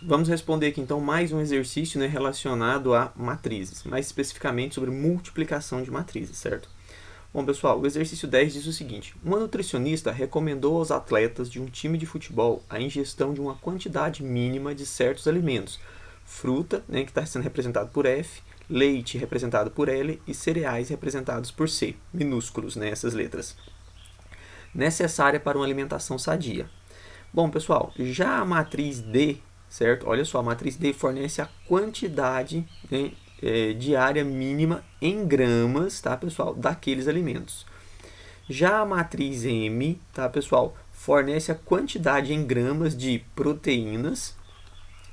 Vamos responder aqui então mais um exercício, né, relacionado a matrizes, mais especificamente sobre multiplicação de matrizes, certo? Bom, pessoal, o exercício 10 diz o seguinte: uma nutricionista recomendou aos atletas de um time de futebol a ingestão de uma quantidade mínima de certos alimentos, fruta, né, que está sendo representado por F, leite representado por L e cereais representados por C, minúsculos, né, essas letras, necessária para uma alimentação sadia. Bom, pessoal, já a matriz D, certo? Olha só, a matriz D fornece a quantidade, né, diária mínima em gramas, tá, pessoal, daqueles alimentos. Já a matriz M, tá, pessoal, fornece a quantidade em gramas de proteínas,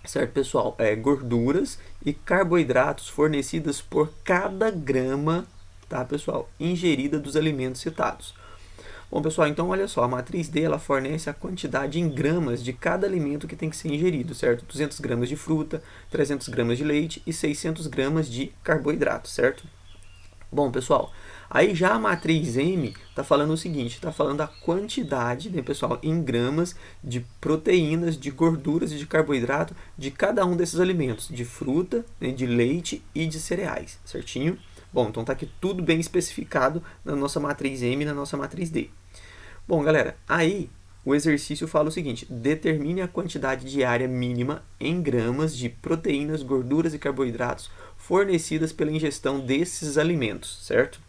certo, pessoal, gorduras e carboidratos fornecidas por cada grama, tá, pessoal, ingerida dos alimentos citados. Bom, pessoal, então olha só, a matriz D ela fornece a quantidade em gramas de cada alimento que tem que ser ingerido, certo? 200 gramas de fruta, 300 gramas de leite e 600 gramas de carboidrato, certo? Bom, pessoal, aí já a matriz M está falando o seguinte, está falando a quantidade, né, pessoal, em gramas de proteínas, de gorduras e de carboidrato de cada um desses alimentos, de fruta, né, de leite e de cereais, certinho? Bom, então está aqui tudo bem especificado na nossa matriz M e na nossa matriz D. Bom, galera, aí o exercício fala o seguinte: determine a quantidade diária mínima em gramas de proteínas, gorduras e carboidratos fornecidas pela ingestão desses alimentos, certo?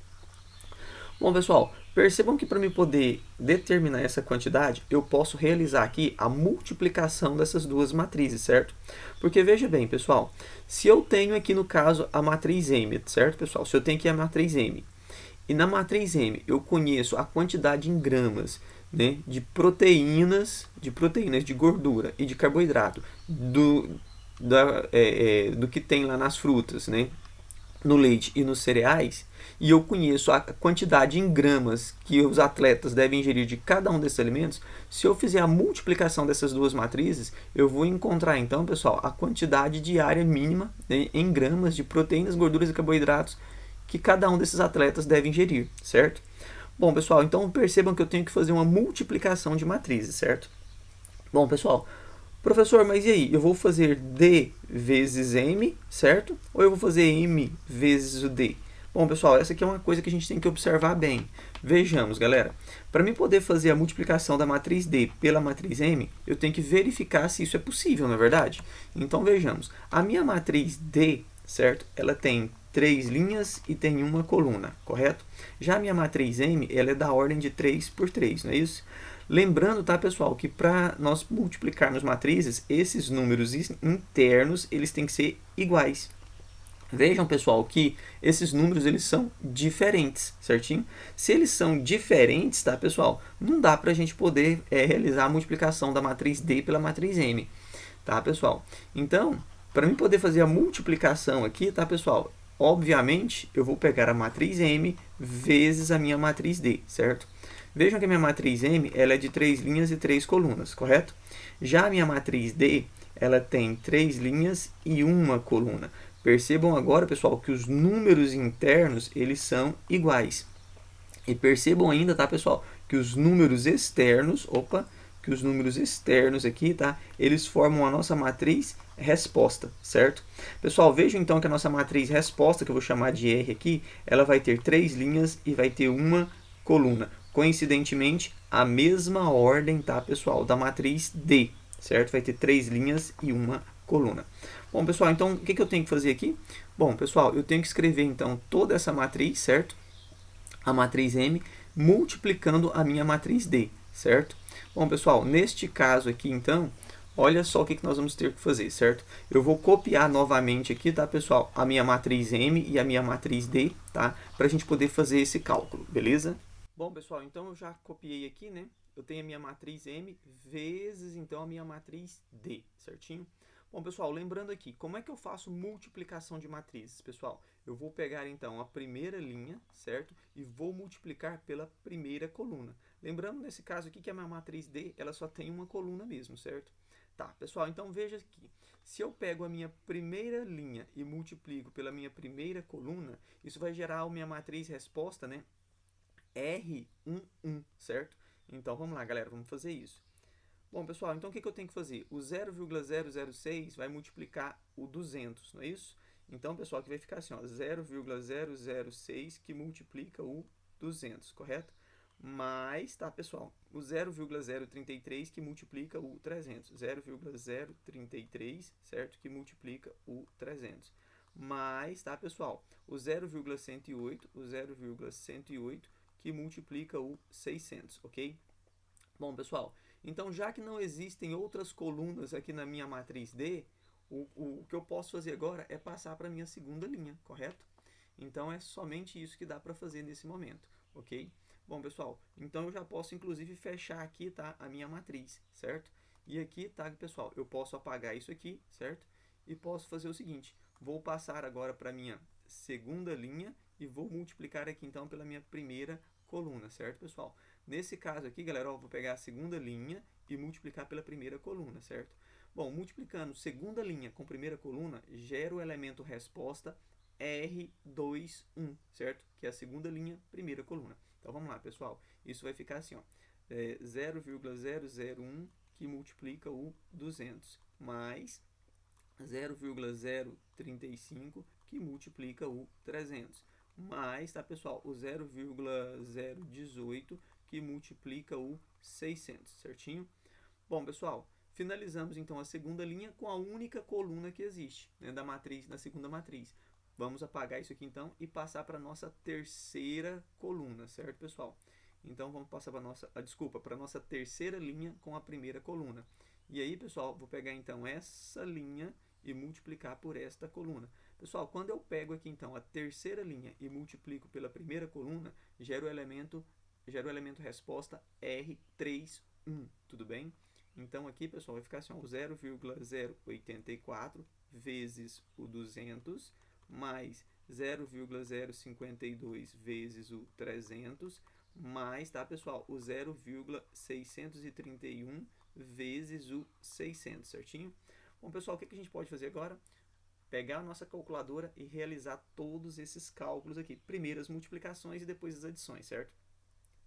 Bom, pessoal, percebam que para me poder determinar essa quantidade, eu posso realizar aqui a multiplicação dessas duas matrizes, certo? Porque veja bem, pessoal, se eu tenho aqui no caso a matriz M, certo, pessoal? Se eu tenho aqui a matriz M, e na matriz M eu conheço a quantidade em gramas, né, de proteínas, de gordura e de carboidrato do que tem lá nas frutas, né, no leite e nos cereais, e eu conheço a quantidade em gramas que os atletas devem ingerir de cada um desses alimentos, se eu fizer a multiplicação dessas duas matrizes, eu vou encontrar então, pessoal, a quantidade diária mínima, né, em gramas de proteínas, gorduras e carboidratos que cada um desses atletas deve ingerir, certo? Bom, pessoal, então percebam que eu tenho que fazer uma multiplicação de matrizes, certo? Bom, pessoal, professor, mas e aí? Eu vou fazer D vezes M, certo? Ou eu vou fazer M vezes o D? Bom, pessoal, essa aqui é uma coisa que a gente tem que observar bem. Vejamos, galera. Para mim poder fazer a multiplicação da matriz D pela matriz M, eu tenho que verificar se isso é possível, não é verdade? Então, vejamos. A minha matriz D, certo? Ela tem 3 linhas e tem uma coluna, correto? Já a minha matriz M, ela é da ordem de 3 por 3, não é isso? Lembrando, tá, pessoal, que para nós multiplicarmos matrizes, esses números internos, eles têm que ser iguais. Vejam, pessoal, que esses números eles são diferentes, certinho? Se eles são diferentes, tá, pessoal, não dá para a gente poder realizar a multiplicação da matriz D pela matriz M, tá, pessoal? Então, para mim poder fazer a multiplicação aqui, tá, pessoal? Obviamente, eu vou pegar a matriz M vezes a minha matriz D, certo? Vejam que a minha matriz M ela é de 3 linhas e 3 colunas, correto? Já a minha matriz D ela tem 3 linhas e uma coluna. Percebam agora, pessoal, que os números internos eles são iguais. E percebam ainda, tá, pessoal, que os números externos, que os números externos aqui, tá, eles formam a nossa matriz resposta, certo? Pessoal, vejam então que a nossa matriz resposta, que eu vou chamar de R aqui, ela vai ter 3 linhas e vai ter uma coluna. Coincidentemente, a mesma ordem, tá, pessoal, da matriz D, certo? Vai ter 3 linhas e uma coluna. Bom, pessoal, então o que eu tenho que fazer aqui? Bom, pessoal, eu tenho que escrever então toda essa matriz, certo? A matriz M multiplicando a minha matriz D, certo? Bom, pessoal, neste caso aqui, então, olha só o que nós vamos ter que fazer, certo? Eu vou copiar novamente aqui, tá, pessoal, a minha matriz M e a minha matriz D, tá? Para a gente poder fazer esse cálculo, beleza? Bom, pessoal, então eu já copiei aqui, né? Eu tenho a minha matriz M vezes, então, a minha matriz D, certinho? Bom, pessoal, lembrando aqui, como é que eu faço multiplicação de matrizes, pessoal? Eu vou pegar, então, a primeira linha, certo? E vou multiplicar pela primeira coluna. Lembrando, nesse caso aqui, que a minha matriz D, ela só tem uma coluna mesmo, certo? Tá, pessoal, então veja aqui. Se eu pego a minha primeira linha e multiplico pela minha primeira coluna, isso vai gerar a minha matriz resposta, né? R11, certo? Então, vamos lá, galera, vamos fazer isso. Bom, pessoal, então o que eu tenho que fazer? O 0,006 vai multiplicar o 200, não é isso? Então, pessoal, aqui vai ficar assim, ó, 0,006 que multiplica o 200, correto? Mais, tá, pessoal, o 0,033 que multiplica o 300. 0,033, certo? Que multiplica o 300. Mais, tá, pessoal, o 0,108 que multiplica o 600, ok? Bom, pessoal, então já que não existem outras colunas aqui na minha matriz D, o que eu posso fazer agora é passar para a minha segunda linha, correto? Então é somente isso que dá para fazer nesse momento, ok? Bom, pessoal, então eu já posso inclusive fechar aqui, tá, a minha matriz, certo? E aqui, tá, pessoal, eu posso apagar isso aqui, certo? E posso fazer o seguinte, vou passar agora para a minha segunda linha e vou multiplicar aqui então pela minha primeira coluna, certo, pessoal? Nesse caso aqui, galera, eu vou pegar a segunda linha e multiplicar pela primeira coluna, certo? Bom, multiplicando segunda linha com primeira coluna, gera o elemento resposta R21, certo? Que é a segunda linha, primeira coluna. Então, vamos lá, pessoal. Isso vai ficar assim, ó. 0,001 que multiplica o 200, mais 0,035 que multiplica o 300, mais, tá, pessoal, o 0,018 que multiplica o 600, certinho? Bom, pessoal, finalizamos então a segunda linha com a única coluna que existe, né, da matriz, da segunda matriz. Vamos apagar isso aqui então e passar para a nossa terceira coluna, certo, pessoal? Então vamos passar para a nossa terceira linha com a primeira coluna. E aí, pessoal, vou pegar então essa linha e multiplicar por esta coluna. Pessoal, quando eu pego aqui então a terceira linha e multiplico pela primeira coluna, gera o elemento resposta R31, tudo bem? Então aqui, pessoal, vai ficar assim, ó, 0,084 vezes o 200 mais 0,052 vezes o 300 mais, tá, pessoal, o 0,631 vezes o 600, certinho? Bom, pessoal, o que a gente pode fazer agora? Pegar a nossa calculadora e realizar todos esses cálculos aqui. Primeiro as multiplicações e depois as adições, certo?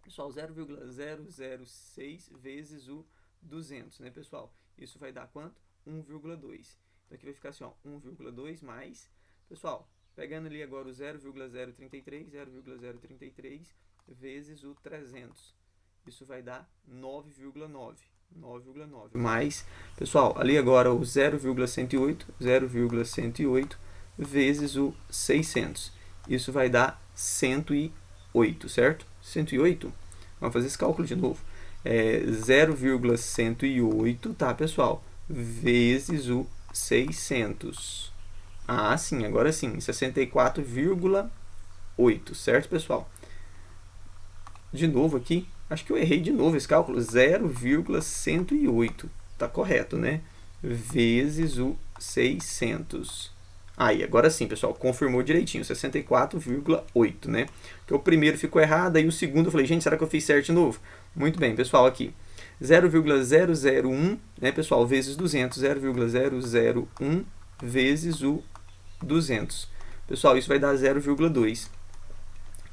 Pessoal, 0,006 vezes o 200, né, pessoal? Isso vai dar quanto? 1,2. Então aqui vai ficar assim, ó, 1,2 mais, pessoal, pegando ali agora o 0,033 vezes o 300. Isso vai dar 9,9. 9,9. Mais, pessoal, ali agora o 0,108 vezes o 600. Isso vai dar 108, certo? 108. Vamos fazer esse cálculo de novo. 0,108, tá, pessoal? Vezes o 600. Ah, sim, agora sim, 64,8, certo, pessoal? De novo aqui, acho que eu errei de novo esse cálculo, 0,108, tá correto, né? Vezes o 600. Aí, agora sim, pessoal, confirmou direitinho, 64,8, né? Porque o primeiro ficou errado, aí o segundo eu falei, gente, será que eu fiz certo de novo? Muito bem, pessoal, aqui. 0,001, né, pessoal, vezes 200, 0,001 vezes o 200. Pessoal, isso vai dar 0,2.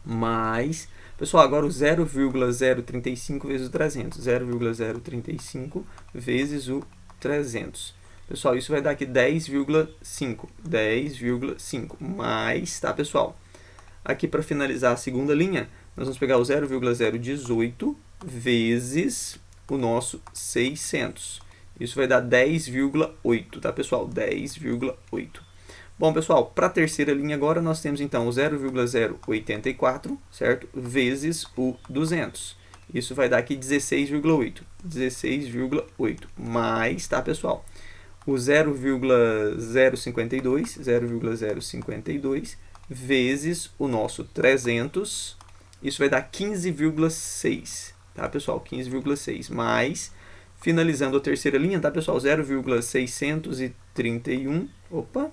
Mais, pessoal, agora o 0,035 vezes o 300. 0,035 vezes o 300. Pessoal, isso vai dar aqui 10,5. 10,5. Mais, tá, pessoal? Aqui, para finalizar a segunda linha, nós vamos pegar o 0,018 vezes o nosso 600. Isso vai dar 10,8, tá, pessoal? 10,8. Bom, pessoal, para a terceira linha agora, nós temos então o 0,084, certo? Vezes o 200. Isso vai dar aqui 16,8. 16,8. Mais, tá, pessoal? O 0,052 vezes o nosso 300. Isso vai dar 15,6. Tá, pessoal? 15,6. Mais, finalizando a terceira linha, tá, pessoal? 0,631. Opa!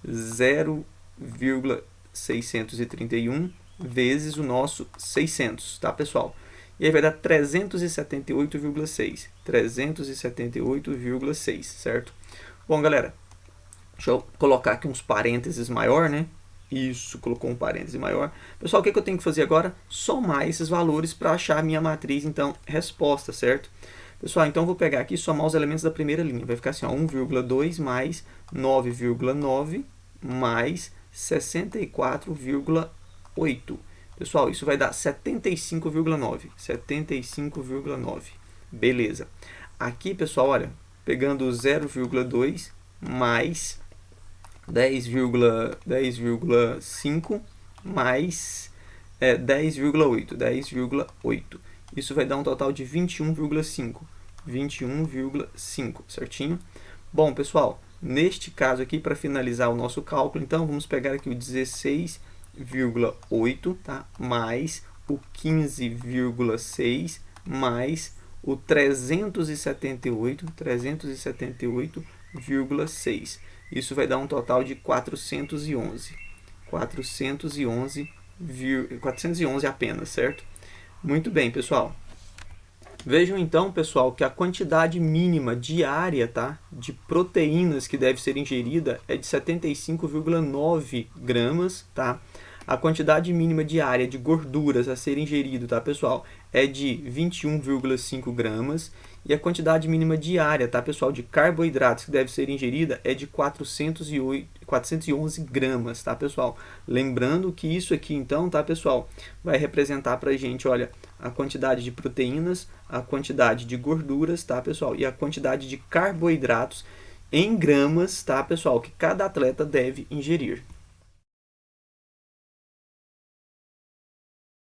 0,631 vezes o nosso 600, tá, pessoal? E aí vai dar 378,6. 378,6, certo? Bom, galera, deixa eu colocar aqui uns parênteses maior, né? Isso, colocou um parêntese maior. Pessoal, o que eu tenho que fazer agora? Somar esses valores para achar a minha matriz, então, resposta, certo? Pessoal, então eu vou pegar aqui e somar os elementos da primeira linha. Vai ficar assim, ó, 1,2 mais 9,9 mais 64,8. Pessoal, isso vai dar 75,9. 75,9. Beleza. Aqui, pessoal, olha, pegando 0,2 mais 10,5 mais 10,8. 10,8. Isso vai dar um total de 21,5. 21,5, certinho? Bom, pessoal, neste caso aqui, para finalizar o nosso cálculo, então, vamos pegar aqui o 16,8, tá? Mais o 15,6 mais o 378,6. Isso vai dar um total de 411. 411 apenas, certo? Muito bem, pessoal. Vejam então, pessoal, que a quantidade mínima diária, tá, de proteínas que deve ser ingerida é de 75,9 gramas, tá? A quantidade mínima diária de gorduras a ser ingerido, tá, pessoal, é de 21,5 gramas. E a quantidade mínima diária, tá, pessoal, de carboidratos que deve ser ingerida é de 411 gramas, tá, pessoal? Lembrando que isso aqui, então, tá, pessoal, vai representar pra gente, olha, a quantidade de proteínas, a quantidade de gorduras, tá, pessoal? E a quantidade de carboidratos em gramas, tá, pessoal, que cada atleta deve ingerir.